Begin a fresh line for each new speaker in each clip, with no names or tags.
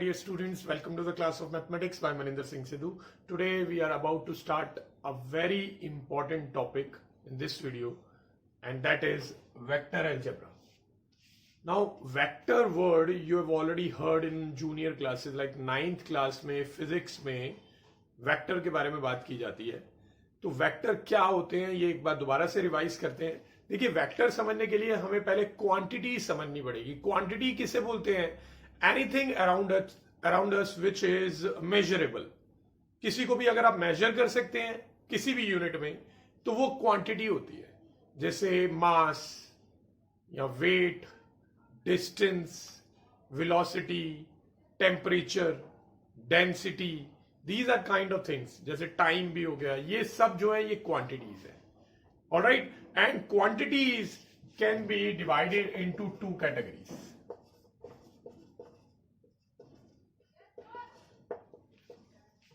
dear students, welcome to the class of mathematics by Maninder Singh Sidhu. Today we are about to start a very important topic in this video, and that is vector algebra. Now vector word you have already heard in junior classes like 9th class में physics में vector के बारे में बात की जाती है. तो vector क्या होते हैं ये एक बार दोबारा से रिवाइज करते हैं. देखिए वेक्टर समझने के लिए हमें पहले क्वांटिटी समझनी पड़ेगी. क्वांटिटी किसे बोलते हैं? Anything around us which is measurable. किसी को भी अगर आप मेजर कर सकते हैं किसी भी यूनिट में तो वो क्वांटिटी होती है. जैसे मास या weight, distance, velocity, temperature, density, these are kind of things. जैसे टाइम भी हो गया, ये सब जो है ये क्वांटिटीज है. Alright, and quantities can be divided into two categories.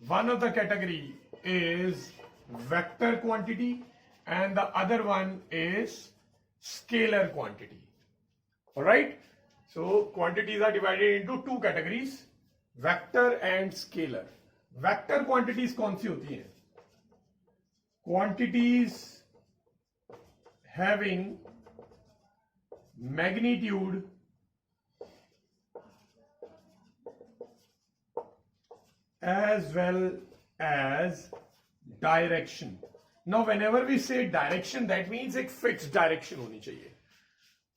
One of the category is vector quantity and the other one is scalar quantity. All right, so quantities are divided into two categories, vector and scalar. Vector quantities कौन सी होती हैं? Quantities having magnitude as well as direction. Now whenever we say direction, that means एक fixed direction होनी चाहिए.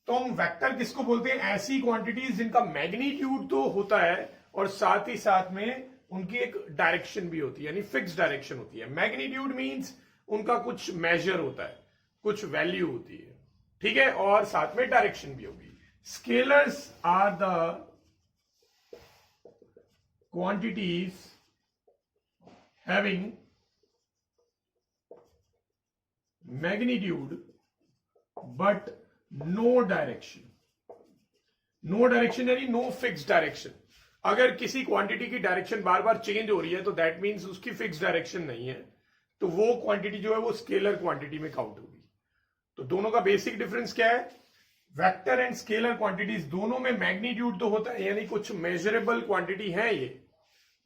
तो हम vector किसको बोलते हैं? ऐसी क्वांटिटीज जिनका मैग्नीट्यूड तो होता है और साथ ही साथ में उनकी एक डायरेक्शन भी होती है, यानी फिक्स डायरेक्शन होती है. मैग्नीट्यूड मींस उनका कुछ मेजर होता है, कुछ वैल्यू होती है, ठीक है, और साथ में डायरेक्शन भी होगी. Scalars are the quantities having magnitude but no direction. No direction यानी नो फिक्स डायरेक्शन. अगर किसी क्वांटिटी की डायरेक्शन बार बार चेंज हो रही है तो दैट मीन्स उसकी फिक्स डायरेक्शन नहीं है, तो वो क्वांटिटी जो है वो स्केलर क्वांटिटी में काउंट होगी. तो दोनों का बेसिक डिफरेंस क्या है? वेक्टर एंड स्केलर क्वांटिटीज दोनों में मैग्नीट्यूड तो होता है, यानी कुछ मेजरेबल क्वांटिटी है ये,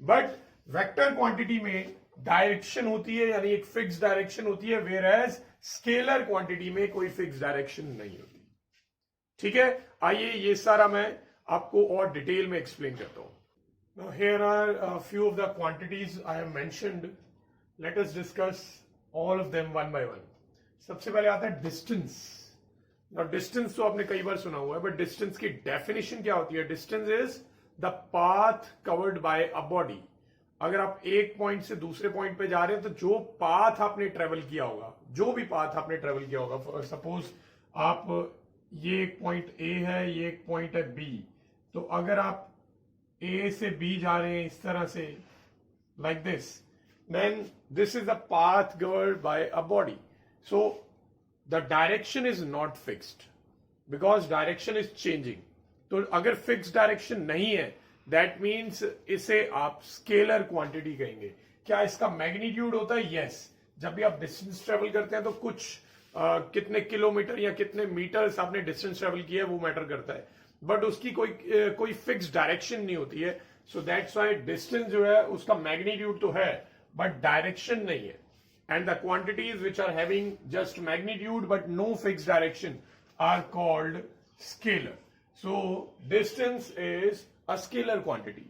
बट वेक्टर क्वांटिटी में डायरेक्शन होती है, यानी एक फिक्स डायरेक्शन होती है, वेयर एज स्केलर क्वांटिटी में कोई फिक्स डायरेक्शन नहीं होती. ठीक है, आइए ये सारा मैं आपको और डिटेल में एक्सप्लेन करता हूं. Now here are a few of the quantities I have mentioned. Let us discuss all of them one by one. सबसे पहले आता है डिस्टेंस. Now डिस्टेंस तो आपने कई बार सुना हुआ है, बट डिस्टेंस की डेफिनेशन क्या होती है? Distance is the path covered by a body. अगर आप एक पॉइंट से दूसरे पॉइंट पे जा रहे हैं तो जो पाथ आपने ट्रेवल किया होगा, जो भी पाथ आपने ट्रेवल किया होगा, सपोज आप ये एक पॉइंट ए है, ये एक पॉइंट है बी, तो अगर आप ए से बी जा रहे हैं इस तरह से like this, then this is the path covered by a body. So the direction is not fixed because direction is changing. तो अगर fixed direction नहीं है that means इसे आप स्केलर क्वांटिटी कहेंगे. क्या इसका मैग्नीट्यूड होता है? यस. जब भी आप डिस्टेंस ट्रेवल करते हैं तो कुछ कितने किलोमीटर या कितने मीटर्स आपने डिस्टेंस ट्रेवल किया है वो मैटर करता है, बट उसकी कोई फिक्स डायरेक्शन नहीं होती है. सो दैट्स व्हाई डिस्टेंस जो है उसका मैग्नीट्यूड तो है बट डायरेक्शन नहीं है. And the quantities which are having just magnitude but no fix direction are called scalar. So distance is a scalar quantity.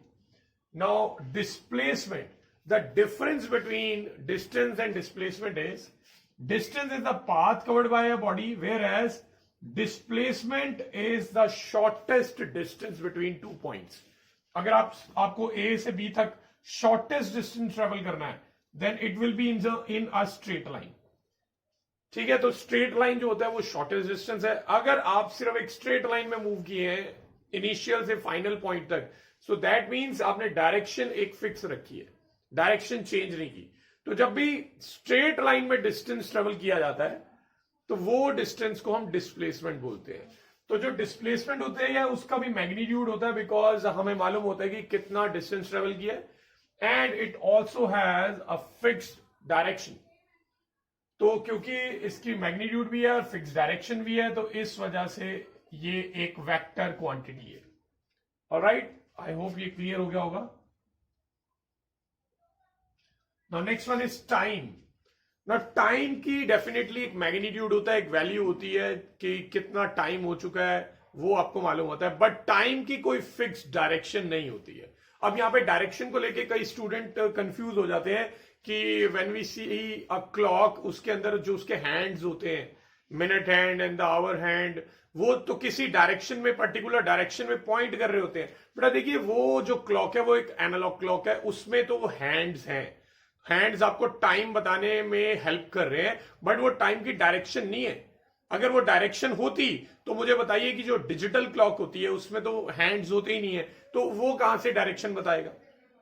Now displacement, the difference between distance and displacement is distance is the path covered by a body, whereas displacement is the shortest distance between two points. अगर आपको ए से B तक shortest distance travel करना है then it will be in a straight line. ठीक है, तो straight line जो होता है वो शॉर्टेस्ट डिस्टेंस है. अगर आप सिर्फ एक स्ट्रेट लाइन में मूव किए हैं इनिशियल से फाइनल पॉइंट तक, सो दैट मीन्स आपने डायरेक्शन एक फिक्स रखी है, डायरेक्शन चेंज नहीं की. तो जब भी स्ट्रेट लाइन में डिस्टेंस ट्रेवल किया जाता है तो वो डिस्टेंस को हम डिस्प्लेसमेंट बोलते हैं. तो जो डिस्प्लेसमेंट होते हैं या उसका भी मैग्नीट्यूड होता है, बिकॉज हमें मालूम होता है कि कितना डिस्टेंस ट्रेवल किया है, and it also has a fixed direction. तो क्योंकि इसकी मैग्नीट्यूड भी है और फिक्स डायरेक्शन भी है तो इस वजह से ये एक वेक्टर क्वांटिटी है. ऑलराइट, आई होप ये क्लियर हो गया होगा। Now next one is time. ना टाइम की डेफिनेटली एक मैग्नीट्यूड होता है, एक वैल्यू होती है कि कितना टाइम हो चुका है वो आपको मालूम होता है, बट टाइम की कोई फिक्स डायरेक्शन नहीं होती है। अब यहां पे डायरेक्शन को लेके कई स्टूडेंट कंफ्यूज हो जाते हैं कि when we see a clock, उसके अंदर जो उसके हैंड्स होते हैं, minute hand and the hour hand, वो तो किसी डायरेक्शन में, पर्टिकुलर डायरेक्शन में पॉइंट कर रहे होते हैं। बेटा देखिए, वो जो क्लॉक है वो एक एनालॉग क्लॉक है, उसमें तो वो हैंड्स हैं, हैंड्स आपको टाइम बताने में हेल्प कर रहे हैं, बट वो टाइम की डायरेक्शन नहीं है। अगर वो डायरेक्शन होती तो मुझे बताइए कि जो डिजिटल क्लॉक होती है उसमें तो हैंड्स होते ही नहीं है, तो वो कहां से डायरेक्शन बताएगा।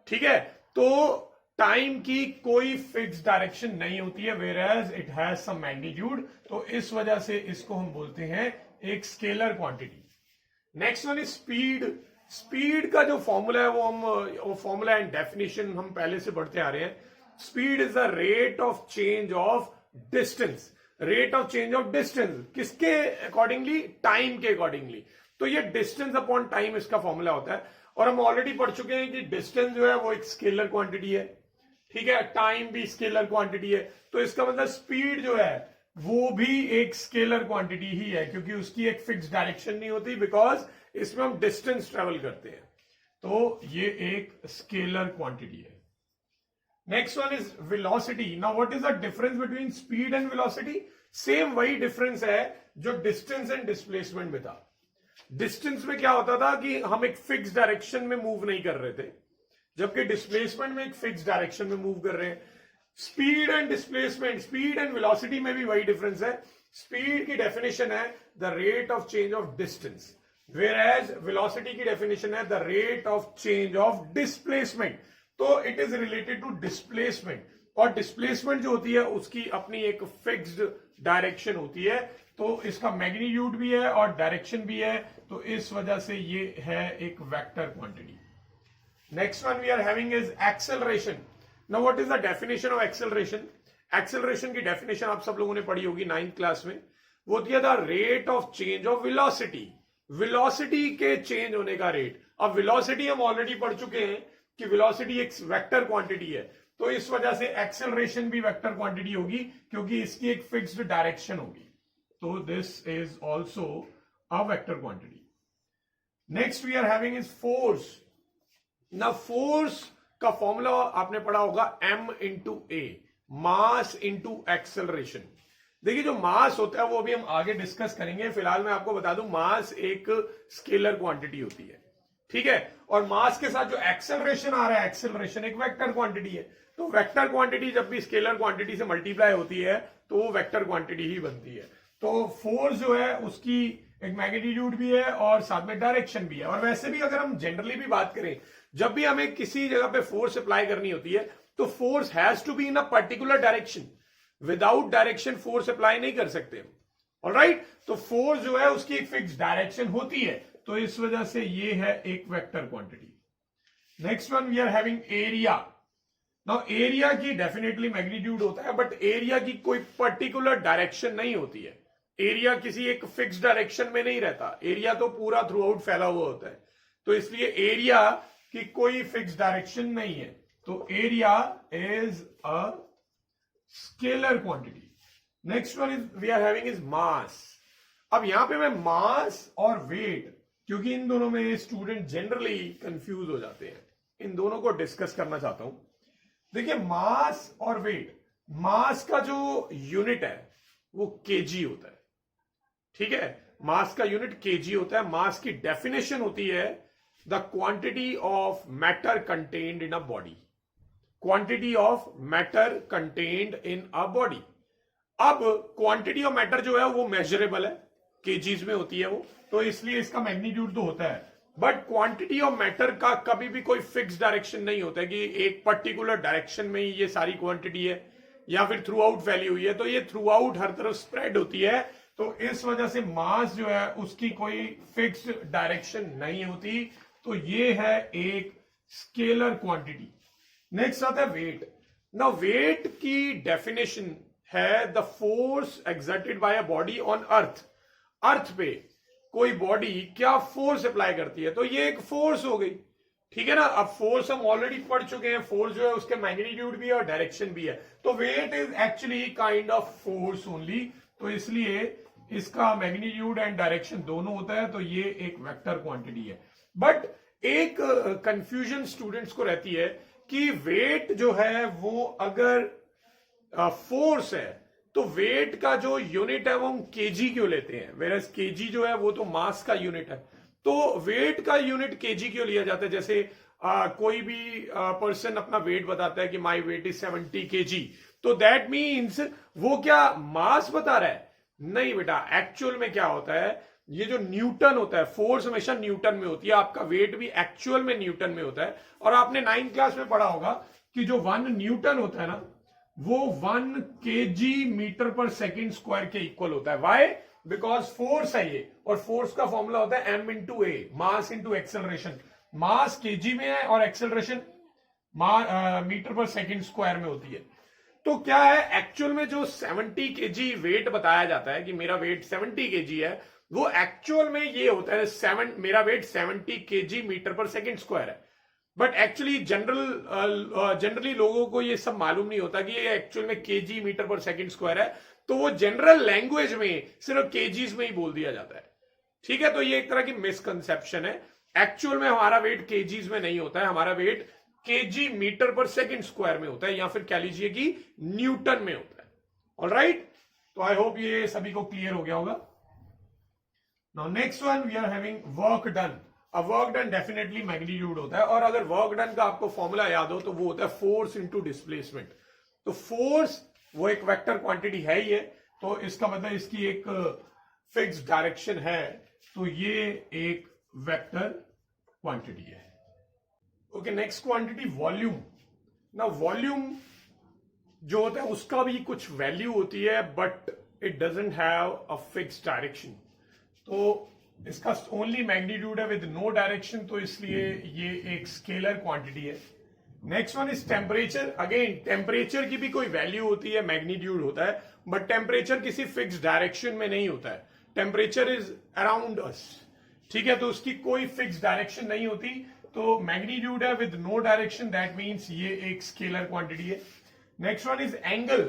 ठीक है, तो टाइम की कोई फिक्स डायरेक्शन नहीं होती है, whereas it has some magnitude, तो इस वजह से इसको हम बोलते हैं एक scalar quantity. Next one is speed. Speed का जो फॉर्मूला है वो फॉर्मूला एंड डेफिनेशन हम पहले से पढ़ते आ रहे हैं। Speed is the rate of change of distance. Rate of change of distance किसके अकॉर्डिंगली? टाइम के अकॉर्डिंगली। तो ये डिस्टेंस अपॉन टाइम इसका फॉर्मूला होता है, और हम ऑलरेडी पढ़ चुके हैं कि डिस्टेंस जो है वो एक स्केलर क्वांटिटी है, ठीक है, टाइम भी स्केलर क्वांटिटी है, तो इसका मतलब स्पीड जो है वो भी एक स्केलर क्वांटिटी ही है, क्योंकि उसकी एक फिक्स डायरेक्शन नहीं होती, बिकॉज इसमें हम डिस्टेंस ट्रेवल करते हैं, तो ये एक स्केलर क्वांटिटी है। Next one is velocity. Now what is the difference between speed and velocity? Same वही डिफरेंस है जो डिस्टेंस एंड डिस्प्लेसमेंट में था। डिस्टेंस में क्या होता था कि हम एक फिक्स डायरेक्शन में मूव नहीं कर रहे थे, जबकि डिस्प्लेसमेंट में एक फिक्स डायरेक्शन में मूव कर रहे हैं। Speed and displacement, speed and velocity में भी वही डिफरेंस है। स्पीड की डेफिनेशन है the rate of change of distance, whereas velocity की डेफिनेशन है the rate of change of displacement. तो it is related to displacement, और डिस्प्लेसमेंट जो होती है उसकी अपनी एक फिक्स्ड डायरेक्शन होती है, तो इसका मैग्नीट्यूड भी है और डायरेक्शन भी है, तो इस वजह से ये है एक vector quantity. Next one we are having is acceleration. Now what is the definition of acceleration? Acceleration की डेफिनेशन आप सब लोगों ने पढ़ी होगी 9th क्लास में, वो होती है the rate of change of velocity. Velocity के चेंज होने का रेट। अब वेलोसिटी हम ऑलरेडी पढ़ चुके हैं कि वेलोसिटी एक वेक्टर क्वांटिटी है, तो इस वजह से एक्सेलरेशन भी वेक्टर क्वांटिटी होगी, क्योंकि इसकी एक फिक्स्ड डायरेक्शन होगी, तो this is also a vector quantity. Next we are having is force. ना फोर्स का फॉर्मूला आपने पढ़ा होगा m into A, mass into acceleration. देखिए, जो मास होता है वो अभी हम आगे डिस्कस करेंगे, फिलहाल मैं आपको बता दूं मास एक स्केलर क्वांटिटी होती है, ठीक है, और मास के साथ जो एक्सेलरेशन आ रहा है, एक्सेलरेशन एक वेक्टर क्वांटिटी है, तो वेक्टर क्वांटिटी जब भी स्केलर क्वांटिटी से मल्टीप्लाई होती है तो वो वेक्टर क्वांटिटी ही बनती है। तो फोर्स जो है उसकी एक मैग्नीट्यूड भी है और साथ में डायरेक्शन भी है। और वैसे भी अगर हम जनरली भी बात करें, जब भी हमें किसी जगह पे फोर्स अप्लाई करनी होती है तो force has to be in a particular direction, without direction force apply नहीं कर सकते हम। ऑलराइट, तो फोर्स जो है उसकी एक फिक्स डायरेक्शन होती है, तो इस वजह से ये है एक vector quantity. Next one we are having area. Now area की डेफिनेटली मैग्नीट्यूड होता है, बट एरिया की कोई पर्टिकुलर डायरेक्शन नहीं होती है। एरिया किसी एक फिक्स डायरेक्शन में नहीं रहता, एरिया तो पूरा थ्रू आउट फैला हुआ होता है, तो इसलिए एरिया की कोई फिक्स डायरेक्शन नहीं है, तो area is a scalar quantity. Next one is we are having is mass. अब यहां पे मैं मास और वेट, क्योंकि इन दोनों में स्टूडेंट जनरली कंफ्यूज हो जाते हैं, इन दोनों को डिस्कस करना चाहता हूं। देखिए, मास और वेट, मास का जो यूनिट है वो केजी होता है, ठीक है, मास का यूनिट केजी होता है। मास की डेफिनेशन होती है the quantity of matter contained in a body, quantity of matter contained in a body. अब क्वांटिटी ऑफ मैटर जो है वो मेजरेबल है, केजीज में होती है वो, तो इसलिए इसका मैग्नीट्यूड तो होता है, बट क्वांटिटी ऑफ मैटर का कभी भी कोई फिक्स डायरेक्शन नहीं होता है कि एक पर्टिकुलर डायरेक्शन में ही ये सारी क्वांटिटी है या फिर थ्रू आउट फैली हुई है, तो ये थ्रू आउट हर तरफ स्प्रेड होती है, तो इस वजह से मास जो है उसकी कोई फिक्स्ड डायरेक्शन नहीं होती, तो ये है एक स्केलर क्वांटिटी। नेक्स्ट आता है वेट। ना वेट की डेफिनेशन है the force exerted by a body on earth. Earth पे कोई बॉडी क्या फोर्स अप्लाई करती है, तो ये एक फोर्स हो गई, ठीक है ना। अब फोर्स हम ऑलरेडी पढ़ चुके हैं, फोर्स जो है उसके मैग्नीट्यूड भी है और डायरेक्शन भी है, तो weight is actually kind of force only, तो इसलिए इसका मैग्नीट्यूड एंड डायरेक्शन दोनों होता है, तो ये एक वेक्टर क्वांटिटी है। बट एक कंफ्यूजन स्टूडेंट्स को रहती है कि वेट जो है वो अगर फोर्स है तो वेट का जो यूनिट है वो हम केजी क्यों लेते हैं, वेरस केजी जो है वो तो मास का यूनिट है, तो वेट का यूनिट केजी क्यों लिया जाता है। जैसे कोई भी पर्सन अपना वेट बताता है कि माय वेट इज 70 केजी, तो दैट मीन्स वो क्या मास बता रहा है? नहीं बेटा, एक्चुअल में क्या होता है, ये जो न्यूटन होता है, फोर्स हमेशा न्यूटन में होती है, आपका वेट भी एक्चुअल में न्यूटन में होता है। और आपने 9th क्लास में पढ़ा होगा कि जो 1 न्यूटन होता है ना, वो 1 केजी मीटर पर सेकेंड स्क्वायर के इक्वल होता है। वाई? बिकॉज फोर्स है ये, और फोर्स का फॉर्मूला होता है m into A, mass into acceleration. Mass KG में है और एक्सेलरेशन मीटर पर सेकेंड स्क्वायर में होती है। तो क्या है, एक्चुअल में जो 70 केजी वेट बताया जाता है कि मेरा वेट 70 केजी है, वो एक्चुअल में ये होता है मेरा वेट 70 केजी मीटर पर सेकेंड स्क्वायर है। बट एक्चुअली जनरली लोगों को ये सब मालूम नहीं होता कि ये एक्चुअल में केजी मीटर पर सेकेंड स्क्वायर है, तो वो जनरल लैंग्वेज में सिर्फ केजीज में ही बोल दिया जाता है। ठीक है, तो ये एक तरह की मिसकंसेप्शन है। एक्चुअल में हमारा वेट केजीज में नहीं होता है, हमारा वेट केजी मीटर पर सेकेंड स्क्वायर में होता है, या फिर कह लीजिए कि न्यूटन में होता है। ऑलराइट, तो आई होप ये सभी को क्लियर हो गया होगा। Now next one we are having work done. अब वर्क डन डेफिनेटली मैग्नीट्यूड होता है, और अगर वर्क डन का आपको फॉर्मूला याद हो तो वो होता है फोर्स इंटू डिस्प्लेसमेंट। तो फोर्स वो एक वेक्टर क्वांटिटी है ही है, तो इसका मतलब इसकी एक फिक्स डायरेक्शन है, तो ये एक वेक्टर क्वांटिटी है। Okay, next quantity volume. ना वॉल्यूम जो होता है उसका भी कुछ वैल्यू होती है, but it doesn't have a fix direction. तो इसका ओनली मैग्नीट्यूड है विद नो डायरेक्शन, तो इसलिए ये एक स्केलर क्वांटिटी है। Next one is temperature. Again temperature की भी कोई वैल्यू होती है, मैग्नीट्यूड होता है, बट टेम्परेचर किसी फिक्स डायरेक्शन में नहीं होता है। टेम्परेचर इज अराउंड अस, ठीक है, तो उसकी कोई फिक्स डायरेक्शन नहीं होती, तो मैग्नीट्यूड है with no direction, that means ये एक स्केलर क्वांटिटी है। Next one is angle.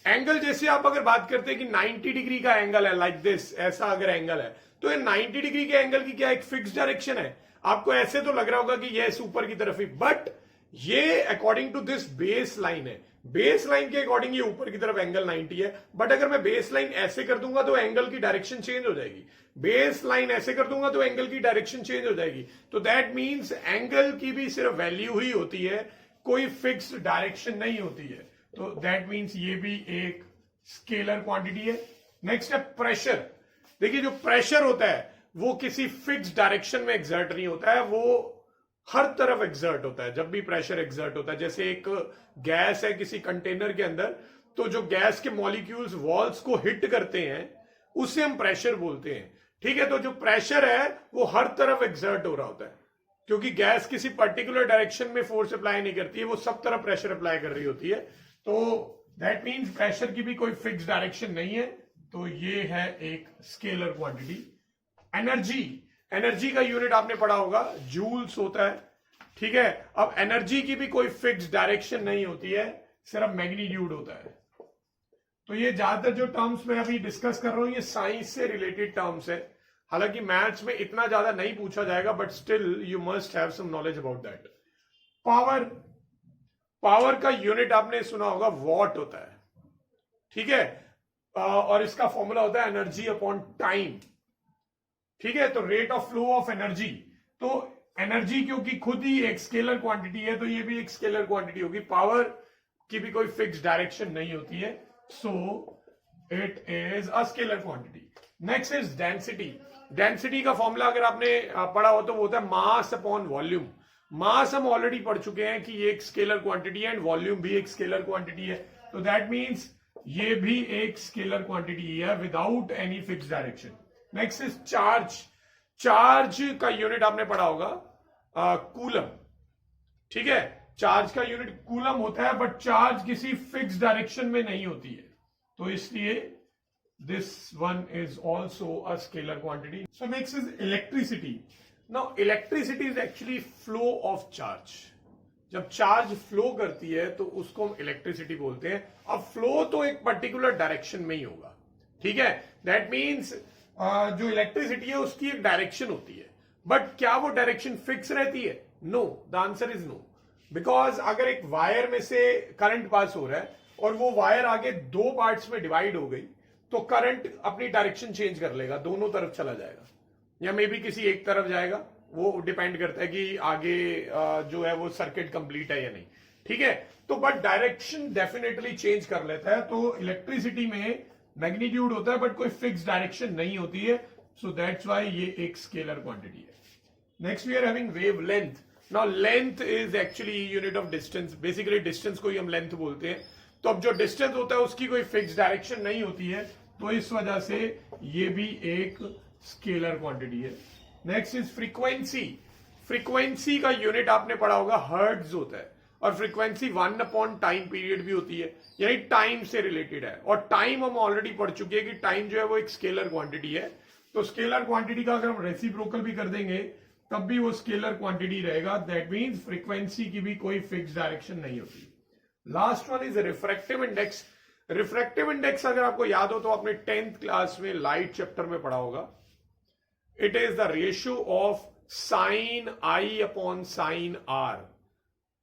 Angle जैसे आप अगर बात करते हैं कि 90 डिग्री का एंगल है, लाइक दिस, ऐसा अगर एंगल है, तो ये 90 डिग्री के एंगल की क्या एक फिक्स डायरेक्शन है? आपको ऐसे तो लग रहा होगा कि ये ऊपर की तरफ ही, बट ये according to this base line है, बेस लाइन के अकॉर्डिंग ये ऊपर की तरफ एंगल 90 है। बट अगर मैं बेस लाइन ऐसे कर दूंगा तो एंगल की डायरेक्शन चेंज हो जाएगी, बेस लाइन ऐसे कर दूंगा तो एंगल की डायरेक्शन चेंज हो जाएगी। तो दैट मीन्स एंगल की भी सिर्फ वैल्यू ही होती है, कोई फिक्स डायरेक्शन नहीं होती है, तो दैट मीन्स ये भी एक स्केलर क्वांटिटी है। नेक्स्ट है प्रेशर। देखिए जो प्रेशर होता है वो किसी फिक्स डायरेक्शन में एक्सर्ट नहीं होता है, वो हर तरफ एक्सर्ट होता है। जब भी प्रेशर एक्सर्ट होता है, जैसे एक गैस है किसी कंटेनर के अंदर, तो जो गैस के मॉलिक्यूल्स वॉल्स को हिट करते हैं उसे हम प्रेशर बोलते हैं। ठीक है, तो जो प्रेशर है वो हर तरफ एक्सर्ट हो रहा होता है, क्योंकि गैस किसी पर्टिकुलर डायरेक्शन में फोर्स अप्लाई नहीं करती है, वो सब तरफ प्रेशर अप्लाई कर रही होती है। तो दैट मीन्स प्रेशर की भी कोई फिक्स डायरेक्शन नहीं है, तो ये है एक स्केलर क्वांटिटी। एनर्जी, एनर्जी का यूनिट आपने पढ़ा होगा, जूल्स होता है। ठीक है, अब एनर्जी की भी कोई फिक्स डायरेक्शन नहीं होती है, सिर्फ मैग्नीट्यूड होता है। तो ये ज्यादातर जो टर्म्स मैं अभी डिस्कस कर रहा हूं ये साइंस से रिलेटेड टर्म्स है, हालांकि मैथ्स में इतना ज्यादा नहीं पूछा जाएगा, but still you must have some knowledge about that. Power, power का यूनिट आपने सुना होगा, वॉट होता है। ठीक है, और इसका फॉर्मूला होता है एनर्जी अपॉन टाइम। ठीक है, तो rate of flow of energy, तो एनर्जी क्योंकि खुद ही एक स्केलर क्वांटिटी है, तो ये भी एक स्केलर क्वांटिटी होगी। पावर की भी कोई फिक्स डायरेक्शन नहीं होती है, so it is a scalar quantity. Next is density. Density का फॉर्मूला अगर आपने पढ़ा हो तो वो होता है मास अपॉन वॉल्यूम। मास हम ऑलरेडी पढ़ चुके हैं कि ये एक स्केलर क्वांटिटी है, एंड वॉल्यूम भी एक स्केलर क्वांटिटी है, तो दैट मीन्स ये भी एक स्केलर क्वांटिटी है without any fix direction. Next is charge. Charge का यूनिट आपने पढ़ा होगा कूलम। ठीक है, चार्ज का यूनिट कूलम होता है, बट चार्ज किसी फिक्स डायरेक्शन में नहीं होती है, तो इसलिए this one is also a scalar quantity. So next is electricity. Now electricity is actually flow of charge. जब चार्ज फ्लो करती है तो उसको हम इलेक्ट्रिसिटी बोलते हैं। अब फ्लो तो एक पर्टिकुलर डायरेक्शन में ही होगा, ठीक है। दैट मीन्स जो इलेक्ट्रिसिटी है उसकी एक डायरेक्शन होती है, बट क्या वो डायरेक्शन फिक्स रहती है? No, the answer is no. Because अगर एक वायर में से करंट पास हो रहा है और वो वायर आगे दो पार्ट्स में डिवाइड हो गई, तो करंट अपनी डायरेक्शन चेंज कर लेगा, दोनों तरफ चला जाएगा या मे बी किसी एक तरफ जाएगा। वो डिपेंड करता है कि आगे जो है वो सर्किट कंप्लीट है या नहीं, ठीक है। तो बट डायरेक्शन डेफिनेटली चेंज कर लेता है। तो इलेक्ट्रिसिटी में मैग्नीट्यूड होता है बट कोई फिक्स डायरेक्शन नहीं होती है। सो दैट्स व्हाई ये एक स्केलर क्वांटिटी है। Next we are having wavelength. Now length is actually unit of distance. Basically distance को ही हम लेंथ बोलते हैं। तो अब जो डिस्टेंस होता है उसकी कोई फिक्स डायरेक्शन नहीं होती है, तो इस वजह से ये भी एक स्केलर क्वांटिटी है। Next is frequency. फ्रीक्वेंसी का यूनिट आपने पढ़ा होगा हर्ट्ज होता है, और फ्रीक्वेंसी 1/टाइम पीरियड भी होती है, यानी टाइम से रिलेटेड है। और टाइम हम ऑलरेडी पढ़ चुके हैं कि टाइम जो है वो एक स्केलर क्वांटिटी है। तो स्केलर क्वांटिटी का अगर हम रेसिप्रोकल भी कर देंगे तब भी वो स्केलर क्वांटिटी रहेगा। दैट मीन्स फ्रीक्वेंसी की भी कोई फिक्स डायरेक्शन नहीं होती। Last one is refractive index. Refractive index अगर आपको याद हो तो आपने 10th क्लास में लाइट चैप्टर में पढ़ा होगा। It is the ratio of sine i upon sine r.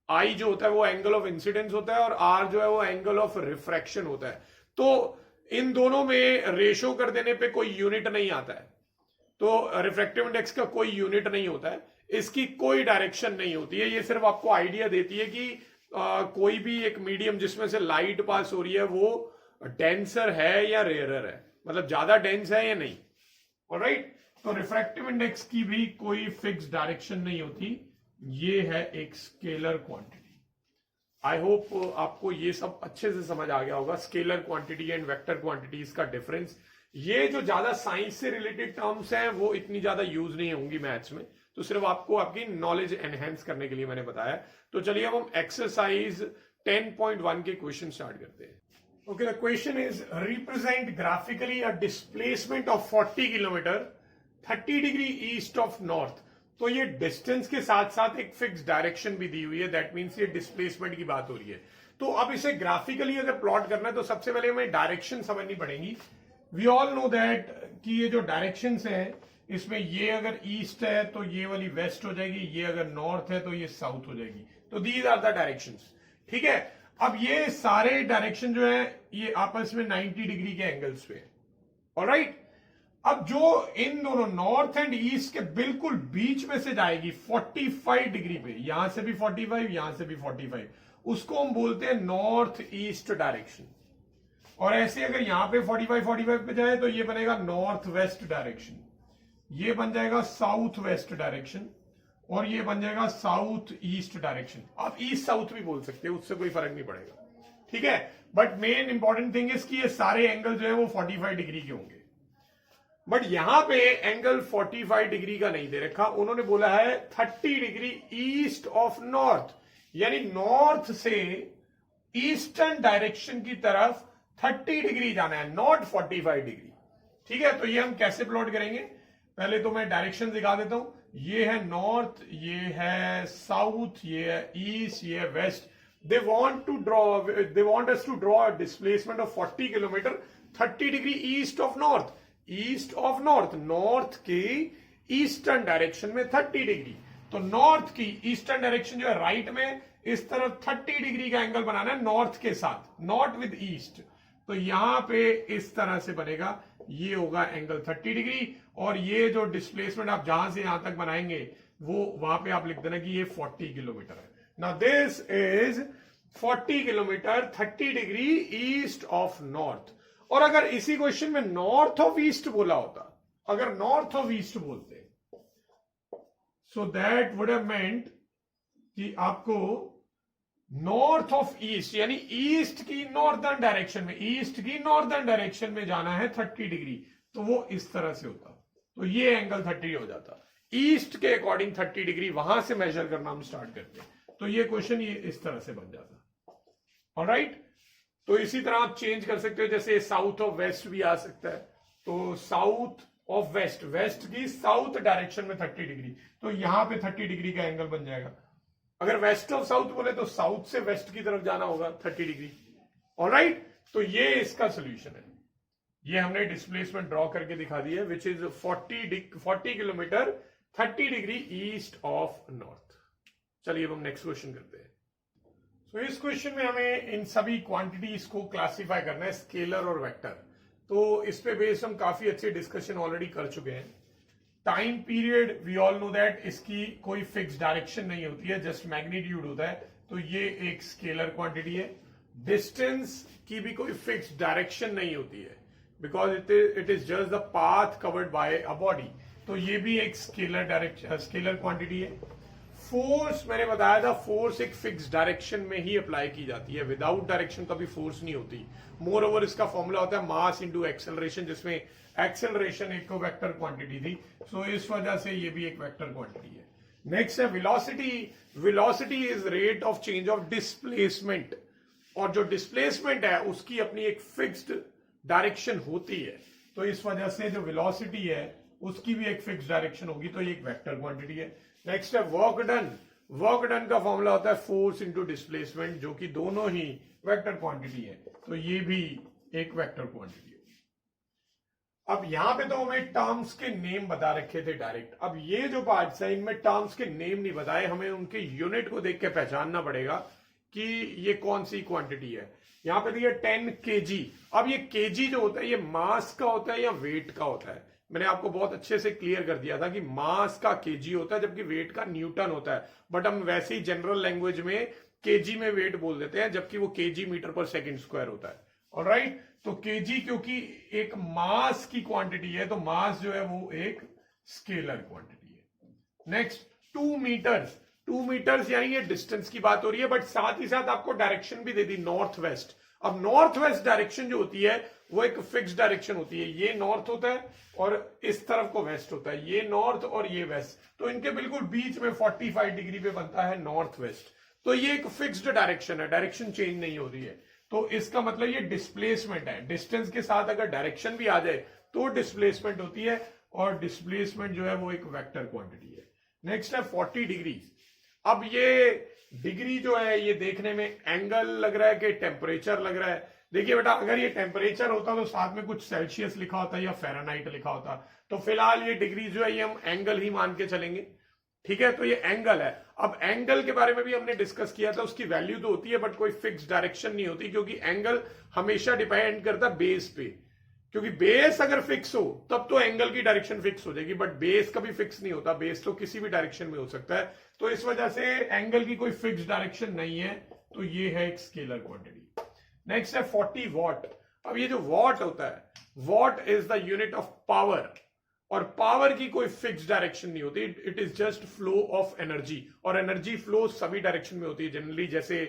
I जो होता है वो एंगल ऑफ इंसिडेंस होता है और आर जो है वो एंगल ऑफ रिफ्रैक्शन होता है। तो इन दोनों में रेशियो कर देने पे कोई यूनिट नहीं आता है। तो रिफ्रैक्टिव इंडेक्स का कोई यूनिट नहीं होता है, इसकी कोई डायरेक्शन नहीं होती है। ये सिर्फ आपको आइडिया देती है कि कोई भी एक मीडियम जिसमें से लाइट पास हो रही है वो डेंसर है या रेयरर है, मतलब ज्यादा डेंस है या नहीं। ऑलराइट, तो रिफ्रैक्टिव इंडेक्स की भी कोई फिक्स डायरेक्शन नहीं होती। ये है एक स्केलर क्वांटिटी। आई होप आपको ये सब अच्छे से समझ आ गया होगा, scalar quantity and vector quantities का डिफरेंस। ये जो ज्यादा साइंस से रिलेटेड टर्म्स हैं वो इतनी ज्यादा यूज नहीं होंगी मैथ्स में, तो सिर्फ आपको आपकी नॉलेज एनहेंस करने के लिए मैंने बताया। तो चलिए अब हम एक्सरसाइज 10.1 के क्वेश्चन स्टार्ट करते हैं। Okay, the question is represent graphically a displacement of 40 kilometre 30 degree east of north. तो ये डिस्टेंस के साथ साथ एक फिक्स डायरेक्शन भी दी हुई है। दैट मीन्स ये डिस्प्लेसमेंट की बात हो रही है। तो अब इसे ग्राफिकली अगर प्लॉट करना है तो सबसे पहले हमें डायरेक्शन समझनी पड़ेगी। वी ऑल नो दैट कि ये जो डायरेक्शंस हैं इसमें ये अगर ईस्ट है तो ये वाली वेस्ट हो जाएगी, ये अगर नॉर्थ है तो ये साउथ हो जाएगी। तो दीज आर द डायरेक्शंस, ठीक है। अब ये सारे डायरेक्शन जो है ये आपस में 90 डिग्री के एंगल्स पे, ऑलराइट। अब जो इन दोनों नॉर्थ एंड ईस्ट के बिल्कुल बीच में से जाएगी 45 डिग्री पे, यहां से भी 45, यहां से भी 45, उसको हम बोलते हैं नॉर्थ ईस्ट डायरेक्शन। और ऐसे अगर यहां पे 45 पे जाए तो ये बनेगा नॉर्थ वेस्ट डायरेक्शन, ये बन जाएगा साउथ वेस्ट डायरेक्शन, और ये बन जाएगा साउथ ईस्ट डायरेक्शन। आप ईस्ट साउथ भी बोल सकते हो, उससे कोई फर्क नहीं पड़ेगा, ठीक है। But main important thing is कि ये सारे एंगल जो है वो 45 डिग्री के होंगे। बट यहां पे एंगल 45 डिग्री का नहीं दे रखा, उन्होंने बोला है 30 डिग्री ईस्ट ऑफ नॉर्थ, यानी नॉर्थ से ईस्टर्न डायरेक्शन की तरफ 30 डिग्री जाना है, नॉट 45 डिग्री, ठीक है। तो ये हम कैसे प्लॉट करेंगे, पहले तो मैं डायरेक्शन दिखा देता हूं। ये है नॉर्थ, ये है साउथ, ये है ईस्ट, ये है west. they want us to draw a displacement of 40 kilometre 30 degree east of north. East of north, north की ईस्टर्न डायरेक्शन में 30 डिग्री। तो नॉर्थ की ईस्टर्न डायरेक्शन जो है राइट में, इस तरफ 30 डिग्री का एंगल बनाना है नॉर्थ के साथ, नॉट विद ईस्ट। तो यहां पे इस तरह से बनेगा, ये होगा एंगल 30 डिग्री। और ये जो डिस्प्लेसमेंट आप जहां से यहां तक बनाएंगे वो वहां पे आप लिख देना कि ये 40 किलोमीटर है। Now this is 40 kilometre 30 degree east of north. और अगर इसी क्वेश्चन में नॉर्थ ऑफ ईस्ट बोला होता, अगर नॉर्थ ऑफ ईस्ट बोलते, सो दैट वुड हैव मेंट कि आपको नॉर्थ ऑफ ईस्ट यानी ईस्ट की नॉर्दर्न डायरेक्शन में, ईस्ट की नॉर्दर्न डायरेक्शन में जाना है 30 डिग्री, तो वो इस तरह से होता, तो ये एंगल 30 हो जाता। ईस्ट के अकॉर्डिंग 30 डिग्री वहां से मेजर करना हम स्टार्ट करते हैं, तो ये क्वेश्चन ये इस तरह से बन जाता। ऑलराइट, तो इसी तरह आप चेंज कर सकते हो, जैसे साउथ ऑफ वेस्ट भी आ सकता है। तो साउथ ऑफ वेस्ट, वेस्ट की साउथ डायरेक्शन में 30 डिग्री, तो यहां पे 30 डिग्री का एंगल बन जाएगा। अगर वेस्ट ऑफ साउथ बोले तो साउथ से वेस्ट की तरफ जाना होगा 30 डिग्री। ऑलराइट, तो ये इसका सोल्यूशन है। ये हमने डिस्प्लेसमेंट ड्रॉ करके दिखा दी है, which is 40 kilometre 30 degree east of north. चलिए अब हम नेक्स्ट क्वेश्चन करते हैं। तो इस क्वेश्चन में हमें इन सभी क्वांटिटीज को क्लासिफाई करना है, स्केलर और वेक्टर। तो इस पे बेस्ड हम काफी अच्छे डिस्कशन ऑलरेडी कर चुके हैं। Time period we all know that इसकी कोई फिक्स डायरेक्शन नहीं होती है, जस्ट मैग्नीट्यूड होता है, तो ये एक स्केलर क्वांटिटी है। डिस्टेंस की भी कोई फिक्स डायरेक्शन नहीं होती है, because it is just the path covered by a body, तो ये भी एक स्केलर क्वांटिटी है। फोर्स मैंने बताया था, फोर्स एक फिक्स डायरेक्शन में ही अप्लाई की जाती है, विदाउट डायरेक्शन कभी फोर्स नहीं होती। मोर ओवर इसका फॉर्मूला होता है मास इंटू एक्सेलरेशन, जिसमें एक्सेलरेशन एक वेक्टर क्वांटिटी थी, सो इस वजह से ये भी एक वेक्टर क्वांटिटी है। नेक्स्ट है velocity. Velocity is rate of change of displacement, और जो डिस्प्लेसमेंट है उसकी अपनी एक फिक्स्ड डायरेक्शन होती है, तो इस वजह से जो वेलोसिटी है उसकी भी एक फिक्स डायरेक्शन होगी, तो ये एक वेक्टर क्वांटिटी है। नेक्स्ट है वर्क डन। वर्क डन का फॉर्मूला होता है फोर्स इंटू डिस्प्लेसमेंट, जो कि दोनों ही वेक्टर क्वांटिटी है, तो ये भी एक वेक्टर क्वांटिटी है। अब यहां पे तो हमें टर्म्स के नेम बता रखे थे डायरेक्ट, अब ये जो पार्ट्स है इनमें टर्म्स के नेम नहीं बताए, हमें उनके यूनिट को देख के पहचानना पड़ेगा कि ये कौन सी क्वांटिटी है। यहां पे दिया 10 kg। अब ये kg जो होता है ये मास का होता है या वेट का होता है? मैंने आपको बहुत अच्छे से क्लियर कर दिया था कि मास का kg होता है जबकि वेट का न्यूटन होता है, बट हम वैसे ही जनरल लैंग्वेज में kg में वेट बोल देते हैं, जबकि वो kg मीटर पर सेकंड स्क्वायर होता है। ऑलराइट, तो kg क्योंकि एक मास की क्वांटिटी है, तो मास जो है वो एक स्केलर क्वांटिटी है। Next 2 metres. 2 मीटर्स यानी ये डिस्टेंस की बात हो रही है, बट साथ ही साथ आपको डायरेक्शन भी दे दी, नॉर्थ वेस्ट। अब नॉर्थ वेस्ट डायरेक्शन जो होती है वो एक फिक्स डायरेक्शन होती है, ये नॉर्थ होता है और इस तरफ को वेस्ट होता है, ये नॉर्थ और ये वेस्ट, तो इनके बिल्कुल बीच में 45 डिग्री पे बनता है नॉर्थ वेस्ट, तो ये एक फिक्स्ड डायरेक्शन है, डायरेक्शन चेंज नहीं हो रही है। तो इसका मतलब ये डिस्प्लेसमेंट है, डिस्टेंस के साथ अगर डायरेक्शन भी आ जाए तो डिस्प्लेसमेंट होती है, और डिस्प्लेसमेंट जो है वो एक वेक्टर क्वांटिटी है। नेक्स्ट है 40 डिग्री। अब ये डिग्री जो है ये देखने में एंगल लग रहा है कि टेम्परेचर लग रहा है? देखिए बेटा, अगर ये टेम्परेचर होता तो साथ में कुछ सेल्सियस लिखा होता या फ़ारेनहाइट लिखा होता, तो फिलहाल ये डिग्री जो है ये हम एंगल ही मान के चलेंगे, ठीक है, तो ये एंगल है। अब एंगल के बारे में भी हमने डिस्कस किया था, उसकी वैल्यू तो होती है बट कोई फिक्स डायरेक्शन नहीं होती, क्योंकि एंगल हमेशा डिपेंड करता है बेस पे, क्योंकि बेस अगर फिक्स हो तब तो एंगल की डायरेक्शन फिक्स हो जाएगी, बट बेस कभी फिक्स नहीं होता, बेस तो किसी भी डायरेक्शन में हो सकता है, तो इस वजह से एंगल की कोई फिक्स डायरेक्शन नहीं है, तो ये है एक स्केलर क्वांटिटी। नेक्स्ट है 40 वॉट। अब ये जो वॉट होता है, what is the unit of power, और पावर की कोई फिक्स डायरेक्शन नहीं होती, it is just flow of energy, और एनर्जी फ्लो सभी डायरेक्शन में होती है जनरली। जैसे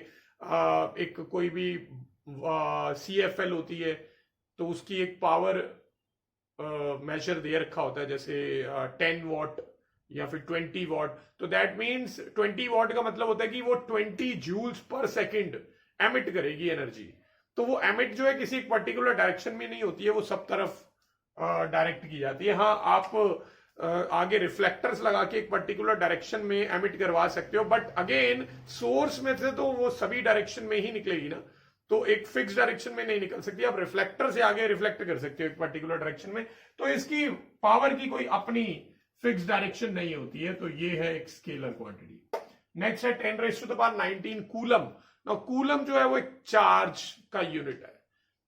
एक कोई भी CFL होती है तो उसकी एक पावर मेजर दे रखा होता है, जैसे 10 वॉट या फिर 20 वॉट, तो दैट मीन्स 20 वॉट का मतलब होता है कि वो 20 जूल्स पर सेकेंड एमिट करेगी एनर्जी, तो वो एमिट जो है किसी पर्टिकुलर डायरेक्शन में नहीं होती है, वो सब तरफ डायरेक्ट की जाती है। हाँ, आप आगे रिफ्लेक्टर्स लगा के एक पर्टिकुलर डायरेक्शन में एमिट करवा सकते हो, बट अगेन सोर्स में से तो वो सभी डायरेक्शन में ही निकलेगी ना, तो एक फिक्स डायरेक्शन में नहीं निकल सकती। आप रिफ्लेक्टर से आगे रिफ्लेक्ट कर सकते हो एक पर्टिकुलर डायरेक्शन में, तो इसकी पावर की कोई अपनी फिक्स डायरेक्शन नहीं होती है, तो ये है एक स्केलर क्वांटिटी। नेक्स्ट है 10⁻19 कूलम। कूलम जो है वो एक चार्ज का यूनिट है,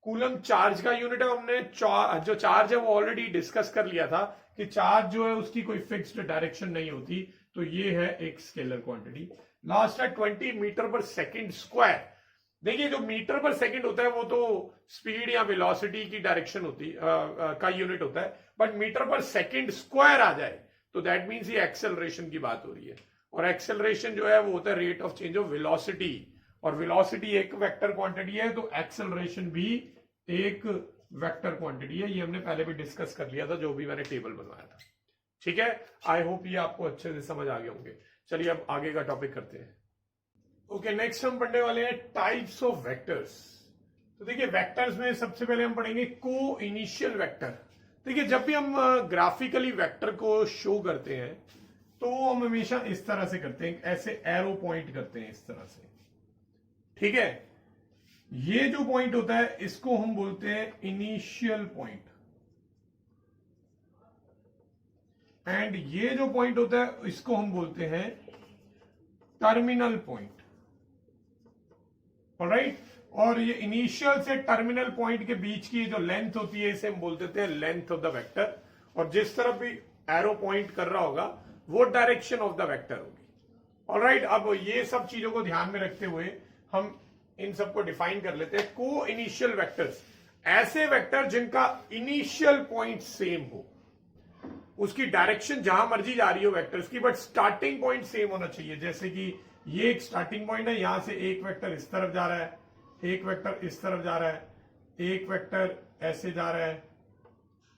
कूलम चार्ज का यूनिट है। हमने जो चार्ज है वो ऑलरेडी डिस्कस कर लिया था कि चार्ज जो है उसकी कोई फिक्स्ड डायरेक्शन नहीं होती, तो ये है एक स्केलर क्वांटिटी। लास्ट है 20 मीटर पर सेकंड स्क्वायर। देखिए, जो मीटर पर सेकंड होता है वो तो स्पीड या वेलोसिटी की डायरेक्शन होती का यूनिट होता है, बट मीटर पर सेकंड स्क्वायर आ जाए तो दैट मीन्स ये एक्सेलरेशन की बात हो रही है, और एक्सेलरेशन जो है वो होता है rate of change of velocity, और वेलोसिटी एक वेक्टर क्वांटिटी है, तो एक्सेलरेशन भी एक वेक्टर क्वांटिटी है। ये हमने पहले भी डिस्कस कर लिया था, जो भी मैंने टेबल बनवाया था, ठीक है। आई होप ये आपको अच्छे से समझ आ गए होंगे। चलिए अब आगे का टॉपिक करते हैं। ओके, नेक्स्ट हम पढ़ने वाले हैं टाइप्स ऑफ वेक्टर्स। तो देखिए, वेक्टर्स में सबसे पहले हम पढ़ेंगे को इनिशियल वेक्टर। देखिए जब भी हम ग्राफिकली वेक्टर को शो करते हैं तो हम हमेशा इस तरह से करते हैं, ऐसे एरो पॉइंट करते हैं इस तरह से, ठीक है। ये जो पॉइंट होता है इसको हम बोलते हैं इनिशियल पॉइंट, एंड ये जो पॉइंट होता है इसको हम बोलते हैं टर्मिनल पॉइंट, ऑलराइट। और ये इनिशियल से टर्मिनल पॉइंट के बीच की जो लेंथ होती है इसे हम बोल देते हैं लेंथ ऑफ द वेक्टर, और जिस तरफ भी एरो पॉइंट कर रहा होगा वो डायरेक्शन ऑफ द वेक्टर होगी, ऑलराइट। अब ये सब चीजों को ध्यान में रखते हुए हम इन सबको डिफाइन कर लेते हैं। को इनिशियल वेक्टर्स, ऐसे वेक्टर जिनका इनिशियल पॉइंट सेम हो, उसकी डायरेक्शन जहां मर्जी जा रही हो वेक्टर्स की, बट स्टार्टिंग पॉइंट सेम होना चाहिए। जैसे कि ये एक स्टार्टिंग पॉइंट है, यहां से एक वेक्टर इस तरफ जा रहा है, एक वेक्टर इस तरफ जा रहा है, एक वेक्टर ऐसे जा रहा है,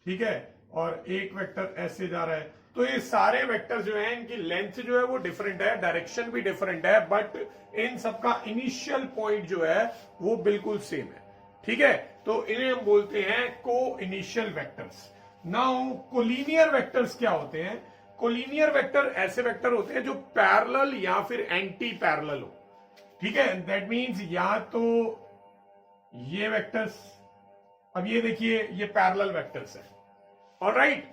ठीक है, और एक वेक्टर ऐसे जा रहा है। तो ये सारे वेक्टर जो है इनकी लेंथ जो है वो डिफरेंट है, डायरेक्शन भी डिफरेंट है, बट इन सबका इनिशियल पॉइंट जो है वो बिल्कुल सेम है, ठीक है। तो इन्हें हम बोलते हैं को initial vectors. Now collinear vectors क्या होते हैं? कोलिनियर वेक्टर ऐसे वेक्टर होते हैं जो पैरेलल या फिर एंटी पैरेलल हो, ठीक है। दैट मीन्स या तो ये वेक्टर्स, अब ये देखिए ये पैरेलल वेक्टर्स है, ऑलराइट,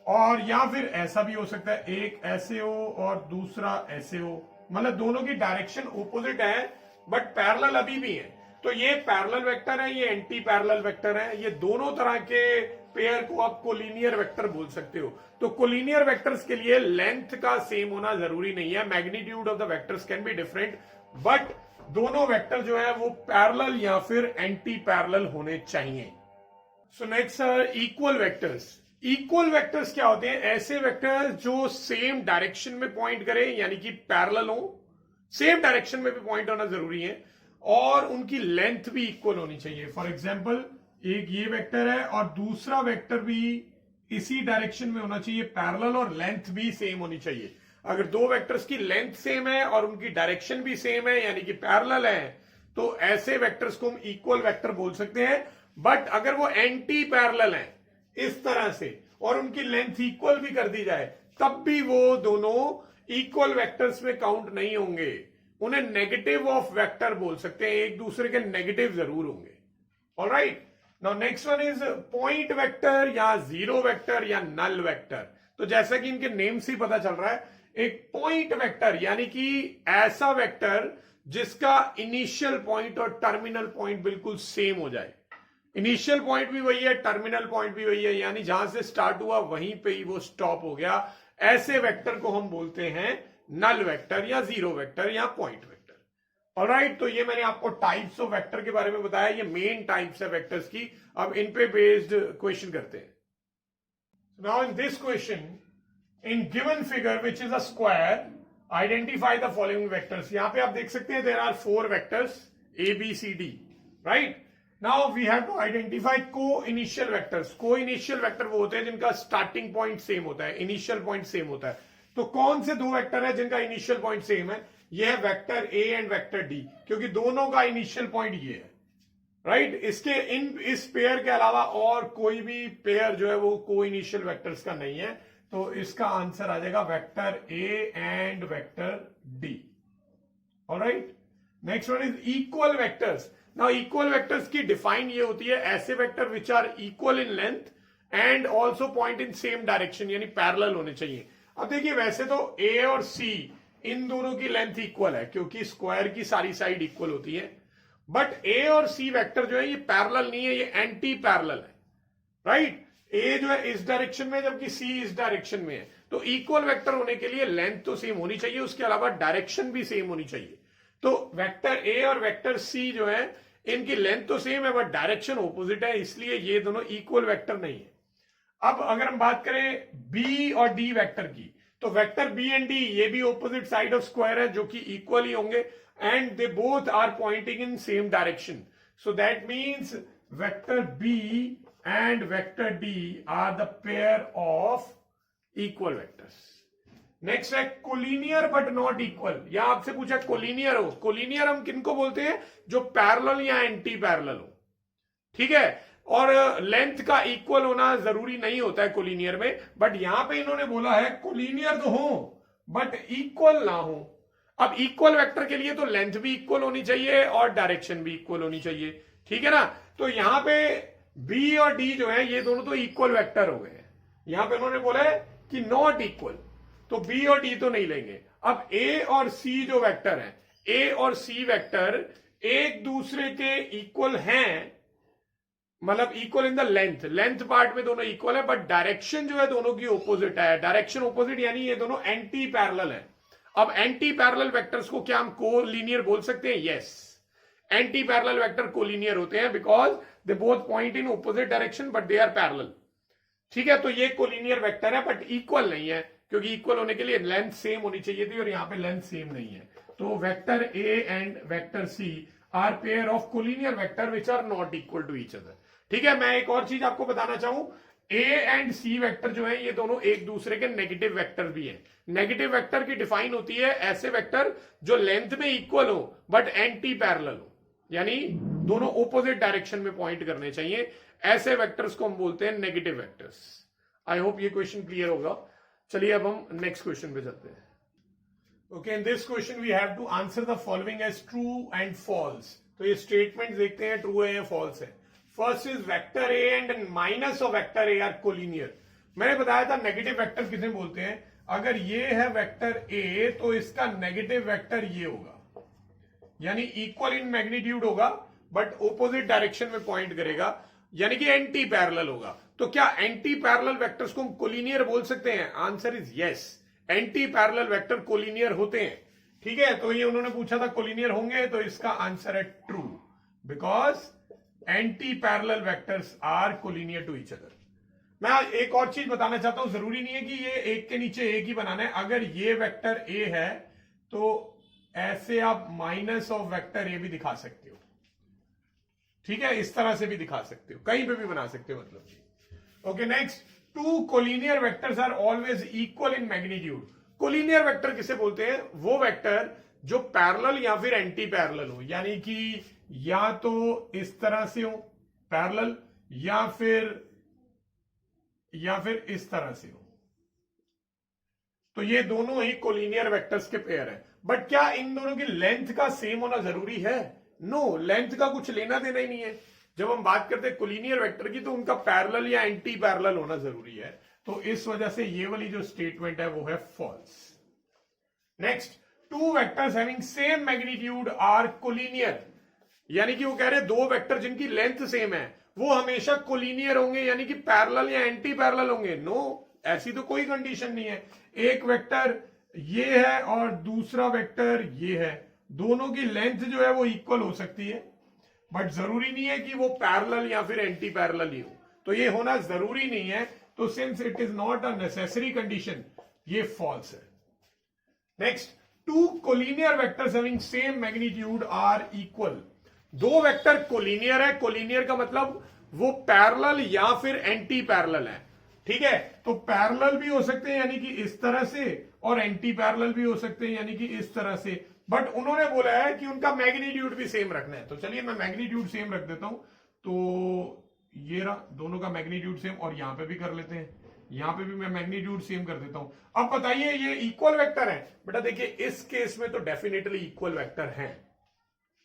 और या फिर ऐसा भी हो सकता है, एक ऐसे हो और दूसरा ऐसे हो, मतलब दोनों की डायरेक्शन ऑपोजिट है बट पैरेलल अभी भी है। तो ये पैरेलल वेक्टर है, ये एंटी पैरेलल वेक्टर है, ये दोनों तरह के पेयर को आप कोलिनियर वेक्टर बोल सकते हो। तो कोलिनियर वेक्टर्स के लिए लेंथ का सेम होना जरूरी नहीं है, magnitude of the vectors can be different, but दोनों वेक्टर जो है वो पैरेलल या फिर एंटी पैरेलल होने चाहिए। So next equal vectors. Equal vectors क्या होते हैं? ऐसे वेक्टर्स जो सेम डायरेक्शन में पॉइंट करें, यानी कि पैरेलल हो, सेम डायरेक्शन में भी पॉइंट होना जरूरी है, और उनकी लेंथ भी इक्वल होनी चाहिए। फॉर एग्जाम्पल एक ये वेक्टर है और दूसरा वेक्टर भी इसी डायरेक्शन में होना चाहिए, पैरेलल, और लेंथ भी सेम होनी चाहिए। अगर दो वेक्टर्स की लेंथ सेम है और उनकी डायरेक्शन भी सेम है, यानी कि पैरेलल है, तो ऐसे वेक्टर्स को हम इक्वल वेक्टर बोल सकते हैं। बट अगर वो एंटी पैरेलल है इस तरह से और उनकी लेंथ इक्वल भी कर दी जाए, तब भी वो दोनों इक्वल वेक्टर्स में काउंट नहीं होंगे। उन्हें नेगेटिव ऑफ वेक्टर बोल सकते हैं, एक दूसरे के नेगेटिव जरूर होंगे, alright. Now next one is point vector या जीरो वेक्टर या नल वेक्टर। तो जैसा कि इनके नेम से ही पता चल रहा है, एक पॉइंट वेक्टर यानी कि ऐसा वेक्टर जिसका इनिशियल पॉइंट और टर्मिनल पॉइंट बिल्कुल सेम हो जाए। इनिशियल पॉइंट भी वही है, टर्मिनल पॉइंट भी वही है, यानी जहां से स्टार्ट हुआ वहीं पे ही वो स्टॉप हो गया। ऐसे वेक्टर को हम बोलते हैं नल वेक्टर या जीरो वेक्टर या पॉइंट वेक्टर, ऑलराइट। तो ये मैंने आपको टाइप्स ऑफ वेक्टर के बारे में बताया, ये मेन टाइप्स है वेक्टर्स की। अब इन पे बेस्ड क्वेश्चन करते हैं। Now in this question, in given figure which is a square, identify the following vectors. यहां पे आप देख सकते हैं there are 4 vectors A B C D, right. Now we have to identify coinitial vectors. Coinitial vector वो होते हैं जिनका स्टार्टिंग पॉइंट सेम होता है, इनिशियल पॉइंट सेम होता है। तो कौन से दो वेक्टर है जिनका इनिशियल पॉइंट सेम है? ये है vector A and vector D, क्योंकि दोनों का इनिशियल पॉइंट ये है, राइट। इसके इस पेयर के अलावा और कोई भी पेयर जो है वो को इनिशियल वेक्टर्स का नहीं है। तो इसका आंसर आ जाएगा vector A and vector D, alright. Next one is equal vectors. Now equal vectors की डिफाइन ये होती है, ऐसे vector which are equal in length and also point in same direction, यानी पैरेलल होने चाहिए। अब देखिए वैसे तो ए और सी इन दोनों की लेंथ इक्वल है, क्योंकि स्क्वायर की सारी साइड इक्वल होती है, बट ए और सी वेक्टर जो है ये पैरेलल नहीं है, ये एंटी पैरेलल है, राइट। ए जो है इस डायरेक्शन में जबकि सी इस डायरेक्शन में है। तो इक्वल वेक्टर होने के लिए लेंथ तो सेम होनी चाहिए, उसके अलावा डायरेक्शन भी सेम होनी चाहिए। तो वेक्टर ए और वेक्टर सी जो है इनकी लेंथ तो सेम है बट डायरेक्शन ऑपोजिट है, इसलिए ये दोनों इक्वल वेक्टर नहीं है। अब अगर हम बात करें बी और डी वेक्टर की, तो वेक्टर बी एंड डी ये भी ऑपोजिट साइड ऑफ स्क्वायर है, जो कि इक्वल ही होंगे, and they both are pointing in same direction. So that means vector B and vector D are the pair of equal vectors. Next है collinear but not equal. या आपसे पूछा collinear हो, कोलिनियर हम किनको बोलते हैं? जो पैरेलल या एंटी पैरेलल हो, ठीक है। और लेंथ का इक्वल होना जरूरी नहीं होता है कोलिनियर में, बट यहां पे इन्होंने बोला है कोलिनियर तो हो बट इक्वल ना हो। अब इक्वल वेक्टर के लिए तो लेंथ भी इक्वल होनी चाहिए और डायरेक्शन भी इक्वल होनी चाहिए, ठीक है ना। तो यहां पे बी और डी जो है ये दोनों तो इक्वल वेक्टर हो गए। यहां पे उन्होंने बोला है कि नॉट इक्वल, तो बी और डी तो नहीं लेंगे। अब ए और सी जो वेक्टर है, ए और सी वेक्टर एक दूसरे के इक्वल हैं, मतलब equal in the length, length part में दोनों इक्वल है, बट डायरेक्शन जो है दोनों की ऑपोजिट है। डायरेक्शन ऑपोजिट यानी ये दोनों एंटी पैरेलल है। अब एंटी पैरेलल वेक्टर्स को क्या हम कोलिनियर बोल सकते हैं? Yes, anti parallel vector collinear होते हैं because they both point in opposite direction but they are parallel, ठीक है। तो ये कोलिनियर वेक्टर है बट इक्वल नहीं है, क्योंकि इक्वल होने के लिए लेंथ सेम होनी चाहिए थी और यहां पे लेंथ सेम नहीं है। तो vector A and vector C are pair of collinear vector which are not equal to each other, ठीक है। मैं एक और चीज आपको बताना चाहूं, ए एंड सी वेक्टर जो है ये दोनों एक दूसरे के नेगेटिव वेक्टर भी हैं। नेगेटिव वेक्टर की डिफाइन होती है ऐसे वेक्टर जो लेंथ में इक्वल हो बट एंटी पैरेलल हो, यानी दोनों ऑपोजिट डायरेक्शन में पॉइंट करने चाहिए, ऐसे वेक्टर्स को हम बोलते हैं नेगेटिव वेक्टर्स। आई होप ये क्वेश्चन क्लियर होगा। चलिए अब हम नेक्स्ट क्वेश्चन पे चलते हैं। Okay, in this question we have to answer the following as true and false. तो ये स्टेटमेंट देखते हैं ट्रू है या फॉल्स है। First is vector A and minus of vector A R collinear. मैंने बताया था नेगेटिव वेक्टर किसे बोलते हैं। अगर ये है वेक्टर ए तो इसका नेगेटिव वेक्टर ये होगा, यानी इक्वल इन मैग्नीट्यूड होगा बट ऑपोजिट डायरेक्शन में पॉइंट करेगा, यानी कि एंटी पैरेलल होगा। तो क्या एंटी पैरेलल वेक्टर्स को हम कोलिनियर बोल सकते हैं? Answer is yes, anti parallel vector collinear होते हैं, ठीक है। तो ये उन्होंने पूछा था कोलिनियर होंगे, तो इसका आंसर है true, because anti parallel vectors are collinear to each other. मैं एक और चीज बताना चाहता हूं, जरूरी नहीं है कि ये एक के नीचे एक ही बनाना है। अगर ये वेक्टर ए है तो ऐसे आप माइनस ऑफ वेक्टर ए भी दिखा सकते हो, ठीक है, इस तरह से भी दिखा सकते हो, कहीं पे भी बना सकते हो मतलब। Okay, next, two collinear vectors are always equal in magnitude. Collinear vector किसे बोलते हैं? वो वेक्टर जो पैरेलल या फिर एंटी पैरेलल हो, यानी कि या तो इस तरह से हो पैरेलल या फिर इस तरह से हो, तो ये दोनों ही कोलिनियर वेक्टर्स के पेयर हैं। बट क्या इन दोनों की लेंथ का सेम होना जरूरी है? नो, लेंथ का कुछ लेना देना ही नहीं है। जब हम बात करते हैं कोलिनियर वेक्टर की तो उनका पैरेलल या एंटी पैरेलल होना जरूरी है, तो इस वजह से ये वाली जो स्टेटमेंट है वो है false. Next, two vectors having same magnitude are collinear, यानी कि वो कह रहे हैं दो वेक्टर जिनकी लेंथ सेम है वो हमेशा कोलिनियर होंगे, यानी कि पैरेलल या एंटी पैरेलल होंगे। नो, ऐसी तो कोई कंडीशन नहीं है। एक वेक्टर ये है और दूसरा वेक्टर ये है, दोनों की लेंथ जो है वो इक्वल हो सकती है, बट जरूरी नहीं है कि वो पैरेलल या फिर एंटी पैरेलल ही हो, तो ये होना जरूरी नहीं है। तो since it is not a necessary condition, ये फॉल्स है। Next, two collinear vectors having same magnitude are equal. दो वेक्टर कोलिनियर है, कोलिनियर का मतलब वो पैरेलल या फिर एंटी पैरेलल है, ठीक है। तो पैरेलल भी हो सकते हैं यानी कि इस तरह से, और एंटी पैरेलल भी हो सकते हैं यानी कि इस तरह से, बट उन्होंने बोला है कि उनका मैग्नीट्यूड भी सेम रखना है। तो चलिए मैं मैग्नीट्यूड सेम रख देता हूं, तो ये रहा दोनों का मैग्नीट्यूड सेम, और यहां पे भी कर लेते हैं, यहां पे भी मैं मैग्नीट्यूड सेम कर देता हूं। अब बताइए ये इक्वल वेक्टर है? बेटा देखिए इस केस में तो डेफिनेटली इक्वल वेक्टर है,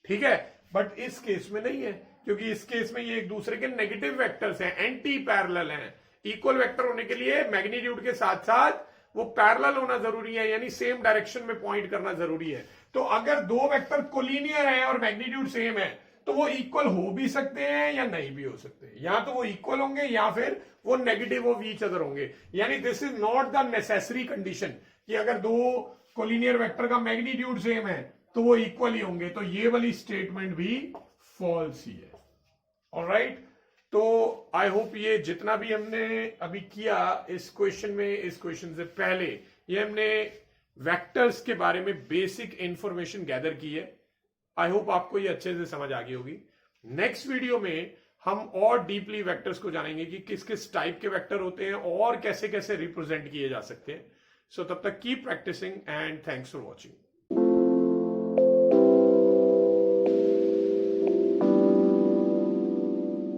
ठीक है, बट इस केस में नहीं है, क्योंकि इस केस में ये एक दूसरे के नेगेटिव वेक्टर्स हैं, एंटी पैरेलल हैं। इक्वल वेक्टर होने के लिए मैग्नीट्यूड के साथ साथ वो पैरेलल होना जरूरी है, यानी सेम डायरेक्शन में पॉइंट करना जरूरी है। तो अगर दो वेक्टर कोलिनियर है और मैग्नीट्यूड सेम है तो वो इक्वल हो भी सकते हैं या नहीं भी हो सकते, या तो वो इक्वल होंगे या फिर वो नेगेटिव ऑफ ईच अदर होंगे। यानी this is not the necessary condition कि अगर दो कोलिनियर वेक्टर का मैग्नीट्यूड सेम है तो वो इक्वल ही होंगे। तो ये वाली स्टेटमेंट भी फॉल्स ही है। ऑलराइट, तो आई होप ये जितना भी हमने अभी किया इस क्वेश्चन में, इस क्वेश्चन से पहले ये हमने वेक्टर्स के बारे में बेसिक इंफॉर्मेशन गैदर की है। आई होप आपको ये अच्छे से समझ आ गई होगी। नेक्स्ट वीडियो में हम और डीपली वेक्टर्स को जानेंगे कि किस किस टाइप के वेक्टर होते हैं और कैसे कैसे रिप्रेजेंट किए जा सकते हैं। सो तब तक keep practising and thanks for watching.